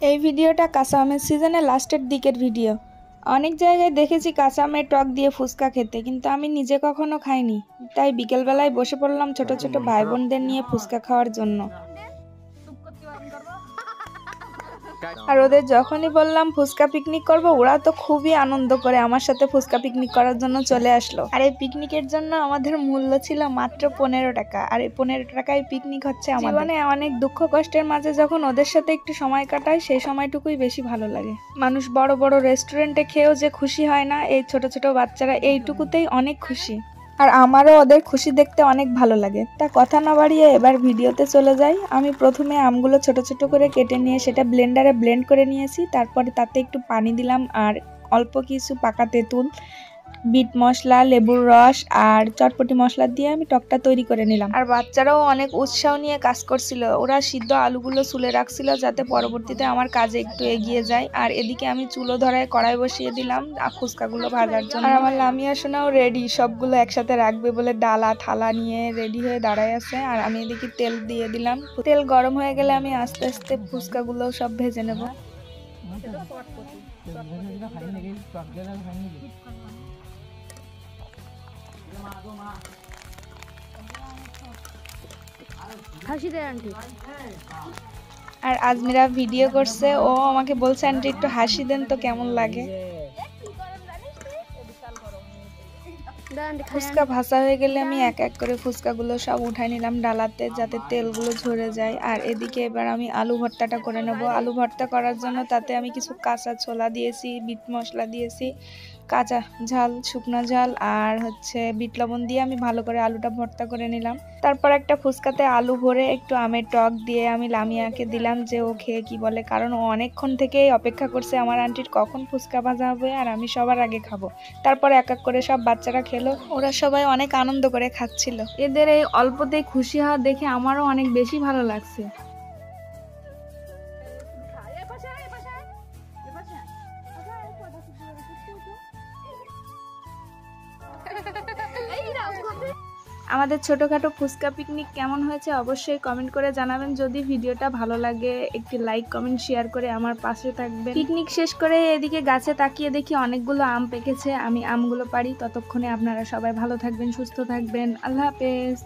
এই ভিডিওটা কাঁচা আমের সিজনের লাস্টের দিকের ভিডিও। অনেক জায়গায় দেখেছি কাঁচা আমের টক দিয়ে ফুচকা খেতে, কিন্তু আমি নিজে কখনো খাইনি। তাই বিকেলবেলায় বসে পড়লাম ছোট ছোট ভাই বোনদের নিয়ে ফুচকা খাওয়ার জন্য। আর ওদের যখনই বললাম ফুচকা পিকনিক করব, ওরা তো খুবই আনন্দ করে আমার সাথে ফুচকা পিকনিক করার জন্য চলে আসলো। আর এই পিকনিকের জন্য আমাদের মূল্য ছিল মাত্র 15 টাকা। আর এই 15 টাকায় পিকনিক হচ্ছে আমার জীবনে অনেক দুঃখ কষ্টের মাঝে যখন ওদের সাথে একটু সময় কাটায়, সেই সময়টুকুই বেশি ভালো লাগে। মানুষ বড় বড় রেস্টুরেন্টে খেয়েও যে খুশি হয় না, এই ছোট ছোট বাচ্চারা এইটুকুতেই অনেক খুশি। আর আমারও ওদের খুশি দেখতে অনেক ভালো লাগে। তা কথা না বাড়িয়ে এবার ভিডিওতে চলে যাই। আমি প্রথমে আমগুলো ছোট ছোট করে কেটে নিয়ে সেটা ব্লেন্ডারে ব্লেন্ড করে নিয়েছি। তারপরে তাতে একটু পানি দিলাম আর অল্প কিছু পাকা তেঁতুল, বিট মশলা, লেবুর রস আর চটপটি মশলা দিয়ে আমি টকটা তৈরি করে নিলাম। আর বাচ্চারাও অনেক উৎসাহ নিয়ে কাজ করছিল। ওরা সিদ্ধ আলুগুলো চুলে রাখছিল যাতে পরবর্তীতে আমার কাজে একটু এগিয়ে যায়। আর এদিকে আমি চুলো ধরায় কড়াই বসিয়ে দিলাম ফুচকাগুলো ভাজার জন্য। আর আমার লামিয়া সোনাও রেডি, সবগুলো একসাথে রাখবে বলে ডালা থালা নিয়ে রেডি হয়ে দাঁড়ায় আছে। আর আমি এদিকে তেল দিয়ে দিলাম। তেল গরম হয়ে গেলে আমি আস্তে আস্তে ফুচকাগুলো সব ভেজে নেব। আর আজমিরা ভিডিও করছে, ও আমাকে বলছে আন্টি একটু হাসি দেন তো কেমন লাগে। ফুচকা ভাজা হয়ে গেলে আমি এক এক করে ফুচকাগুলো সব উঠাই নিলাম ডালাতে, যাতে তেলগুলো ঝরে যায়। আর এদিকে এবার আমি আলু ভর্তাটা করে নেব। আলু ভর্তা করার জন্য তাতে আমি কিছু কাঁচা ছোলা দিয়েছি, বিট মশলা দিয়েছি, কাঁচা ঝাল, শুকনো ঝাল আর বিট লবণ দিয়ে আমি ভালো করে আলুটা ভর্তা করে নিলাম। তারপর একটা ফুচকাতে আলু ভরে একটু আমের টক দিয়ে আমি লামিয়াকে দিলাম, যে ও খেয়ে কি বলে, কারণ ও অনেকক্ষণ থেকেই অপেক্ষা করছে আমার আন্টির কখন ফুচকা ভাজা হবে আর আমি সবার আগে খাবো। তারপর এক এক করে সব বাচ্চারা খেলো। ওরা সবাই অনেক আনন্দ করে খাচ্ছিল। এদের এই অল্পতেই খুশি হওয়া দেখে আমারও অনেক বেশি ভালো লাগছে। আমাদের ছোটখাটো ফুচকা পিকনিক কেমন হয়েছে অবশ্যই কমেন্ট করে জানাবেন। যদি ভিডিওটা ভালো লাগে একটি লাইক কমেন্ট শেয়ার করে আমার পাশে থাকবেন। পিকনিক শেষ করে এদিকে গাছে তাকিয়ে দেখি অনেকগুলো আম পেকেছে, আমি আমগুলো পারি। ততক্ষণে আপনারা সবাই ভালো থাকবেন, সুস্থ থাকবেন। আল্লাহ হাফেজ।